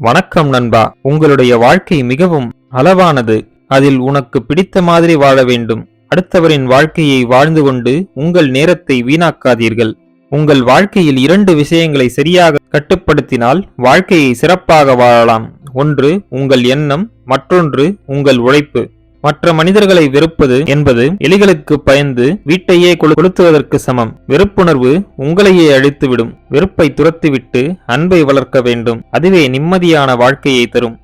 வணக்கம் நண்பா. உங்களுடைய வாழ்க்கை மிகவும் அளவானது. அதில் உனக்கு பிடித்த மாதிரி வாழ வேண்டும். அடுத்தவரின் வாழ்க்கையை வாழ்ந்து கொண்டு உங்கள் நேரத்தை வீணாக்காதீர்கள். உங்கள் வாழ்க்கையில் 2 விஷயங்களை சரியாக கட்டுப்படுத்தினால் வாழ்க்கையை சிறப்பாக வாழலாம். ஒன்று உங்கள் எண்ணம், மற்றொன்று உங்கள் உழைப்பு. மற்ற மனிதர்களை வெறுப்பது என்பது எலிகளுக்கு பயந்து வீட்டையே கொளுத்துவதற்கு சமம். வெறுப்புணர்வு உங்களையே அழித்துவிடும். வெறுப்பை துரத்திவிட்டு அன்பை வளர்க்க வேண்டும். அதுவே நிம்மதியான வாழ்க்கையை தரும்.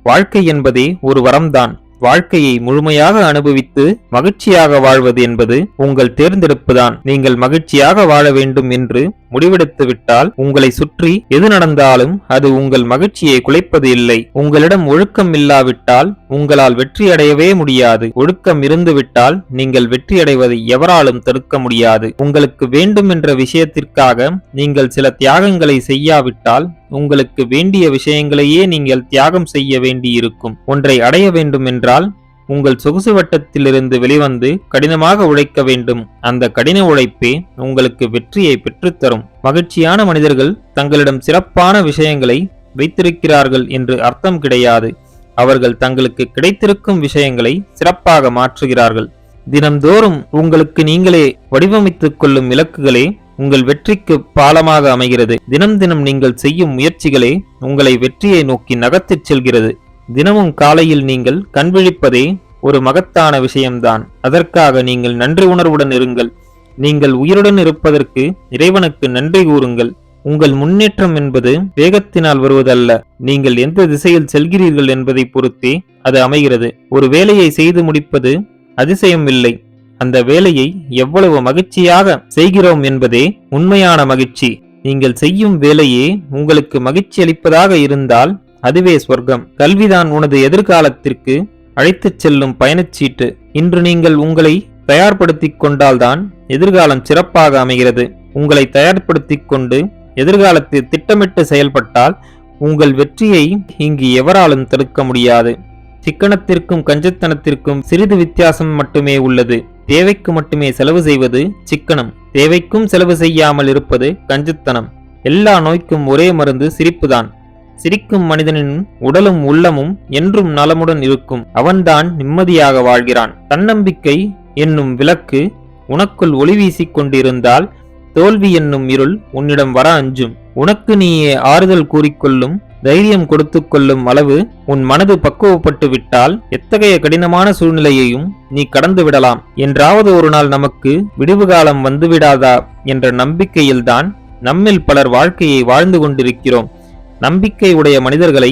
வாழ்க்கை என்பதே ஒரு வரம்தான். வாழ்க்கையை முழுமையாக அனுபவித்து மகிழ்ச்சியாக வாழ்வது என்பது உங்கள் தேர்ந்தெடுப்புதான். நீங்கள் மகிழ்ச்சியாக வாழ வேண்டும் என்று முடிவெடுத்து விட்டால் உங்களை சுற்றி எது நடந்தாலும் அது உங்கள் மகிழ்ச்சியை குலைப்பது இல்லை. உங்களிடம் ஒழுக்கம் இல்லாவிட்டால் உங்களால் வெற்றி அடையவே முடியாது. ஒழுக்கம் இருந்துவிட்டால் நீங்கள் வெற்றி அடைவதை எவராலும் தடுக்க முடியாது. உங்களுக்கு வேண்டும் என்ற விஷயத்திற்காக நீங்கள் சில தியாகங்களை செய்யாவிட்டால் உங்களுக்கு வேண்டிய விஷயங்களையே நீங்கள் தியாகம் செய்ய வேண்டியிருக்கும். ஒன்றை அடைய வேண்டும் என்றால் உங்கள் சொகுசு வட்டத்திலிருந்து வெளிவந்து கடினமாக உழைக்க வேண்டும். அந்த கடின உழைப்பே உங்களுக்கு வெற்றியை பெற்றுத்தரும். மகிழ்ச்சியான மனிதர்கள் தங்களிடம் சிறப்பான விஷயங்களை வைத்திருக்கிறார்கள் என்று அர்த்தம் கிடையாது. அவர்கள் தங்களுக்கு கிடைத்திருக்கும் விஷயங்களை சிறப்பாக மாற்றுகிறார்கள். தினம்தோறும் உங்களுக்கு நீங்களே வடிவமைத்துக் கொள்ளும் இலக்குகளே உங்கள் வெற்றிக்கு பாலமாக அமைகிறது. தினம் தினம் நீங்கள் செய்யும் முயற்சிகளே உங்களை வெற்றியை நோக்கி நகர்த்திச் செல்கிறது. தினமும் காலையில் நீங்கள் கண்விழிப்பதே ஒரு மகத்தான விஷயம்தான். அதற்காக நீங்கள் நன்றி உணர்வுடன் இருங்கள். நீங்கள் உயிருடன் இருப்பதற்கு இறைவனுக்கு நன்றி கூறுங்கள். உங்கள் முன்னேற்றம் என்பது வேகத்தினால் வருவதல்ல, நீங்கள் எந்த திசையில் செல்கிறீர்கள் என்பதை பொறுத்தே அது அமைகிறது. ஒரு வேலையை செய்து முடிப்பது அதிசயம் இல்லை, அந்த வேலையை எவ்வளவு மகிழ்ச்சியாக செய்கிறோம் என்பதே உண்மையான மகிழ்ச்சி. நீங்கள் செய்யும் வேலையே உங்களுக்கு மகிழ்ச்சி அளிப்பதாக இருந்தால் அதுவே சொர்க்கம். கல்விதான் உனது எதிர்காலத்திற்கு அழைத்துச் செல்லும் பயணச்சீட்டு. இன்று நீங்கள் உங்களை தயார்படுத்திக் கொண்டால்தான் எதிர்காலம் சிறப்பாக அமைகிறது. உங்களை தயார்படுத்திக் கொண்டு எதிர்காலத்தில் திட்டமிட்டு செயல்பட்டால் உங்கள் வெற்றியை இங்கு எவராலும் தடுக்க முடியாது. சிக்கனத்திற்கும் கஞ்சத்தனத்திற்கும் சிறிது வித்தியாசம் மட்டுமே உள்ளது. தேவைக்கு மட்டுமே செலவு செய்வது சிக்கனம், தேவைக்கும் செலவு செய்யாமல் இருப்பது கஞ்சத்தனம். எல்லா நோய்க்கும் ஒரே மருந்து சிரிப்புதான். சிரிக்கும் மனிதனின் உடலும் உள்ளமும் என்றும் நலமுடன் இருக்கும். அவன்தான் நிம்மதியாக வாழ்கிறான். தன்னம்பிக்கை என்னும் விளக்கு உனக்குள் ஒளி வீசிக் கொண்டிருந்தால் தோல்வி என்னும் இருள் உன்னிடம் வர அஞ்சும். உனக்கு நீயே ஆறுதல் கூறிக்கொள்ளும் தைரியம் கொடுத்து கொள்ளும் அளவு உன் மனது பக்குவப்பட்டு விட்டால் எத்தகைய கடினமான சூழ்நிலையையும் நீ கடந்து விடலாம். என்றாவது ஒரு நாள் நமக்கு விடிவு காலம் வந்துவிடாதா என்ற நம்பிக்கையில்தான் நம்மில் பலர் வாழ்க்கையை வாழ்ந்து கொண்டிருக்கிறோம். நம்பிக்கை உடைய மனிதர்களை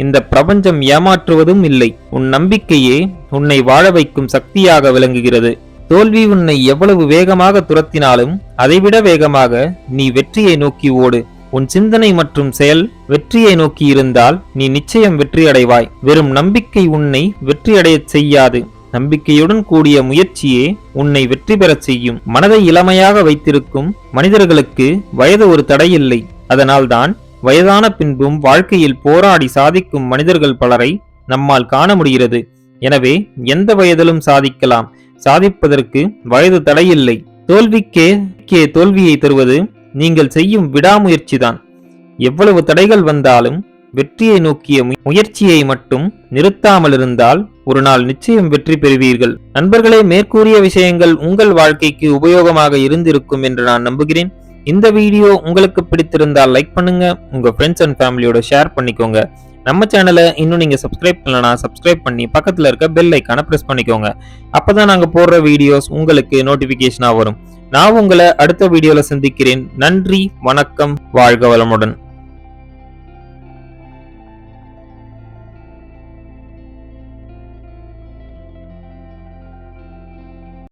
இந்த பிரபஞ்சம் ஏமாற்றுவதும் இல்லை. உன் நம்பிக்கையே உன்னை வாழ வைக்கும் சக்தியாக விளங்குகிறது. தோல்வி உன்னை எவ்வளவு வேகமாக துரத்தினாலும் அதைவிட வேகமாக நீ வெற்றியை நோக்கி ஓடு. உன் சிந்தனை மற்றும் செயல் வெற்றியை நோக்கி இருந்தால் நீ நிச்சயம் வெற்றி அடைவாய். வெறும் நம்பிக்கை உன்னை வெற்றி அடையச் செய்யாது. நம்பிக்கையுடன் கூடிய முயற்சியே உன்னை வெற்றி பெறச் செய்யும். மனதை இளமையாக வைத்திருக்கும் மனிதர்களுக்கு வயது ஒரு தடையில்லை. அதனால்தான் வயதான பின்பும் வாழ்க்கையில் போராடி சாதிக்கும் மனிதர்கள் பலரை நம்மால் காண முடிகிறது. எனவே எந்த வயதிலும் சாதிக்கலாம். சாதிப்பதற்கு வயது தடையில்லை. தோல்விக்கே தோல்வியை தருவது நீங்கள் செய்யும் விடாமுயற்சிதான். எவ்வளவு தடைகள் வந்தாலும் வெற்றியை நோக்கிய முயற்சியை மட்டும் நிறுத்தாமல் இருந்தால் ஒரு நாள் நிச்சயம் வெற்றி பெறுவீர்கள். நண்பர்களே, மேற்கூறிய விஷயங்கள் உங்கள் வாழ்க்கைக்கு உபயோகமாக இருந்திருக்கும் என்று நான் நம்புகிறேன். இந்த வீடியோ உங்களுக்கு பிடித்திருந்தால் லைக் பண்ணுங்க, உங்க ஃப்ரெண்ட்ஸ் அண்ட் ஃபேமிலியோட ஷேர் பண்ணிக்கோங்க. நம்ம சேனலை இன்னும் நீங்க சப்ஸ்கிரைப் பண்ணலனா சப்ஸ்கிரைப் பண்ணி பக்கத்துல இருக்க பெல் ஐக்கானை பிரஸ் பண்ணிக்கோங்க. அப்பதான் நாங்க போடுற வீடியோஸ் உங்களுக்கு நோட்டிபிகேஷனா வரும். நான் உங்களை அடுத்த வீடியோல சந்திக்கிறேன். நன்றி, வணக்கம், வாழ்க வளமுடன்.